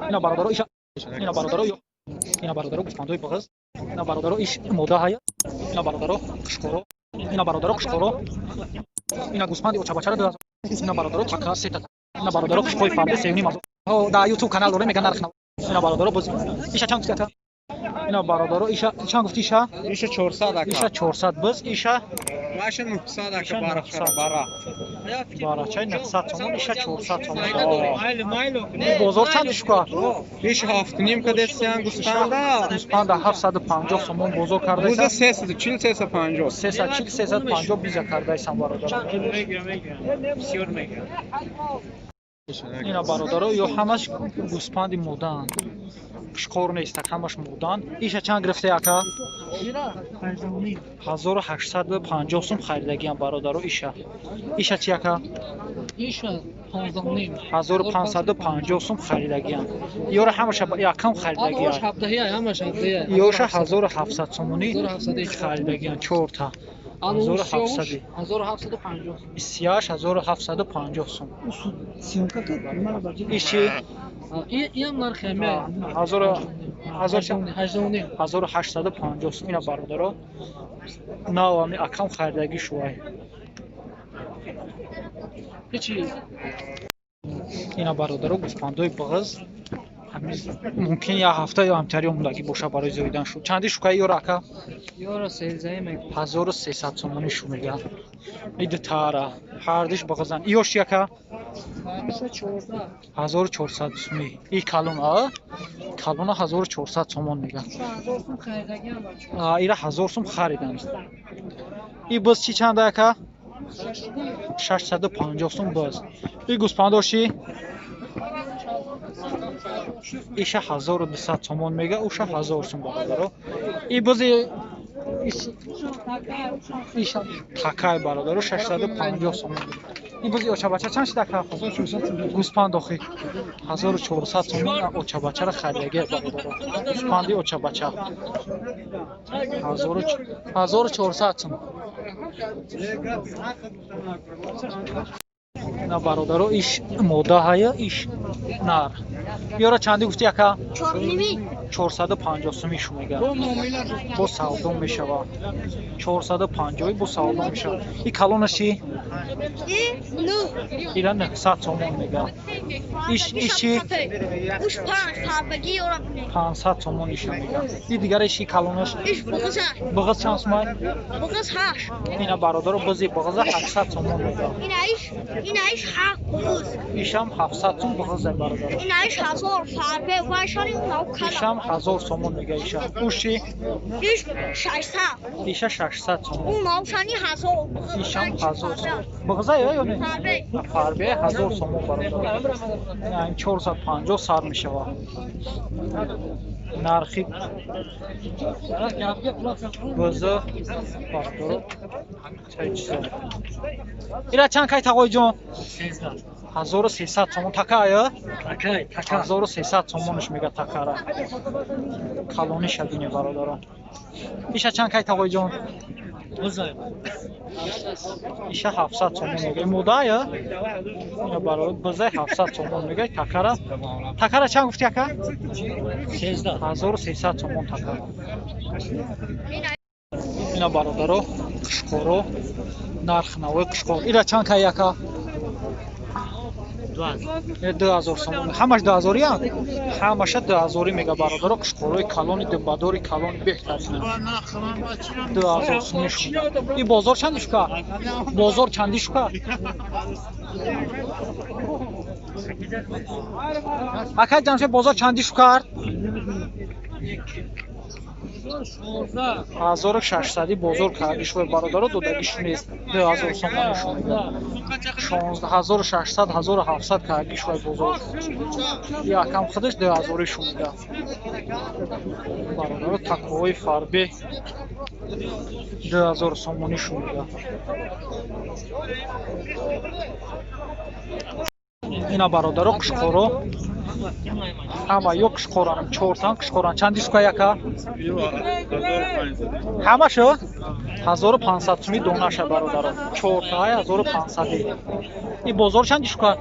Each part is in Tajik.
اینا برادرو ایش اینا برادرو اینا برادرو گوسفندای بغض اینا برادرو ایش مودا های اینا برادرو قشقورو اینا برادرو قشقورو اینا گوسفندی اوچاباچا رو اینا برادرو چکا سیتا اینا برادرو قشقوی فرد سیونی مازو دا یوتیوب کانال داره میگن نرخ اینا برادرو باز ایشا چند گفتی اینا برادرو ایشا چند گفتی ایشا 400 ایشا 400 باز ایشا ماشه 900 اکا بارا چای 900 تومان ایشا 400 تومان بازار چند شکا ایش 7 نیم که دستیان گوسفند 750 تومان بازار کرده بوزا 340 350 340 350 بیزا کرده ایسان برادر اینا برادر یا همش گوسفند مودن قشقور نیست همش مودن ایشا چند گرفته اکا 1850 سوم خریدگی هم برادر ایشا چی اکا ایشا 1550 سوم خریدگی هم یورا همش یکم خریدگی همش 17 یوشا 1700 سومونی خریدگی هم 4 تا 1750 سیاش 1750 سوم ایشی این نرخ همه 1850 سوم اینا برادر ناوامی اکم خریدگی شوی هیچی اینا برادر گوسفندای بغض ممکن یا هفته یا همتری اومدگی باشه برای زاییدن شد چندی شکای یورا اکا یورا سیلزایی میگه 1300 تومانی شو میگه ایده تارا هردش بغضن ایوش یکا 1400 سومی ای کالون کالون 1400 تومان میگه ایره 1000 سوم خریدن ای باز چی چنده اکا 650 سوم باز ای گوسفنداشی ایشه 1200 تومان میگه اوشه 1000 سوم برادر ای باز ایشه تکای برادر 650 تومان ای باز اوچاباچا چند شده که گوسفند آخی 1400 تومان اوچاباچا را خریدگی برادر گوسفندی اوچاباچا 1400 تومان اینا برادر ایش مودا های ایش نر یورا چندی گفتی اکا 450 سومی شو میگه با سالدون میشه 450 با سالدون میشه این کالونشی ایران 900 تومان میگه ایشی 500 تومان ایش میگه این دیگر ایشی کالونش بغض چند سومای اینا برادر بازی بغض 800 تومان میگه ایشم 700 تومان بغض برادر ایشم 1000 تومان میگه ایشم اوشی ایشه 600 تومان ایشم 1000 تومان بغض یا نه فربه 1000 تومان برادر یعنی 450 سر میشه نرخی بازه برادر چای چیزه ایره چند کای تقوی جون 1300 تومان تکایه 1300 تومانش میگه تکاره کالونی شدینی برادران ایشه چند کای تقوی جون ایشه 700 تومان میگه مودایه اینا برادر بازه 700 تومان میگه تکاره چند گفتی اکا 1300 تومان تکاره اینا برادر قشقورو نرخ نوی قشقور ایره چند کای اکا 2000 سومون همش 2000 یا همش 2000 میگه برادر قشقوروی کالونی دبادوری کالونی بهترینه 2000 سومش این بازار چندش کا بازار چندش کا اکا جانش بازار چندش کرد 1600 بازار کردیش و برادر دادگیش نیست 2000 سومانشون میگه 16600 1700 کردیش و بازار یا کم خودش 2000 شون میگه برادر تکوی فربه 2000 سومانشون میگه اینا برادر قشقورو اما یک قشقوران 4 تا قشقوران چندیش که یکا همه شو 1500 تومی دونه شه برادر 4 تا 1500 این بازار چندیش که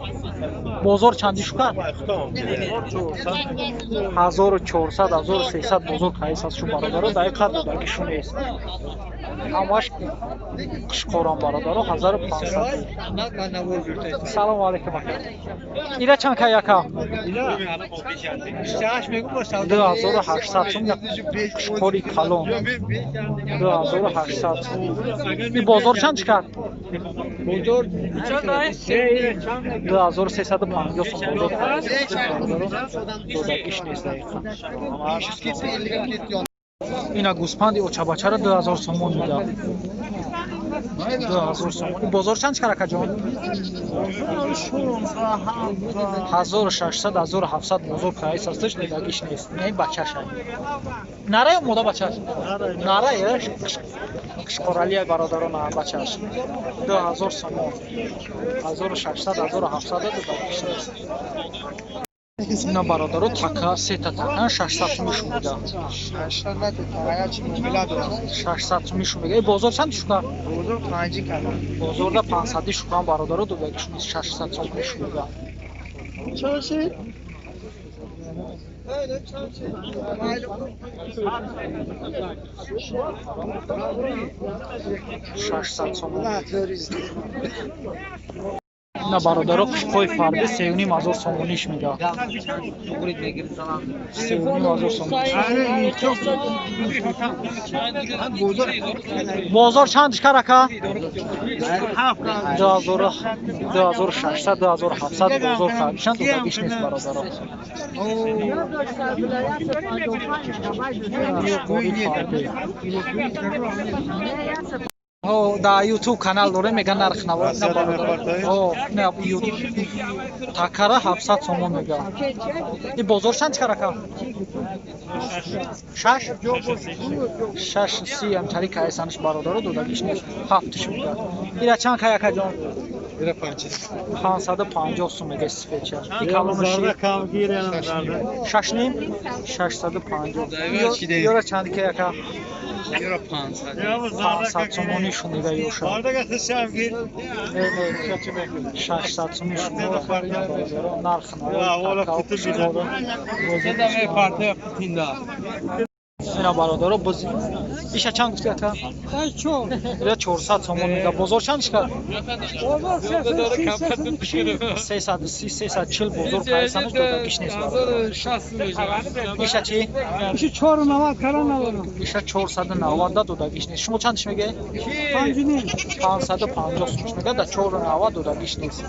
بازار چندی شکر 1400 1300 بازار قیس است شما برادر دقیقاً درکشون است همش قشقوران برادر 1500 سلام علیکم اینا چند که یکا 2800 сум قشقوری کلون 2800 این بازار چند کرد 2350 сум додагиш нест дақиқан ина гӯспанди очабачара 2000 сомон меда 2000 сомон ин бозор чанд чиқар акаҷон 1600 1700 бозор қайс асташ додагиш нест не бачаша нара ё мода бачаш нара ё қишқоралия бародарона бачаш 2000 сомон 1600 1700 додагиш нест ина бародаро така сета така 600 сум шумида 600 сум шумида бозор чанд шука бозорда 500 шукан бародаро додагиш нест 600 сум шумида ина бародаро қишқои фарди 3500 сомониш меда 3500 сомон бозор чанд шкарака 2600 2700 бозор фардишан додагиш нест бародаро да YouTube канал дорем меган нарх навод не YouTube такара 700 сомон мега и бозор чанд чарака 6 30 амчари кайсанш бародаро додагиш нест 7 мега ира чанд каяка ҷон 550 сум мега спеча и калонаши 6 ним 650 ёра чанд каяка Euro 500 сомони шумида ёша 600 сомони шумида нарх ина бародаро бози иша чанд гуфти ака 400 сомон мега бозор чанд шикар 340 бозор қайсанаш додагиш нест иша чи иша 490 кара наварам иша 490 да додагиш нест шумо чандиш мега 550 сум мега да 490 додагиш нест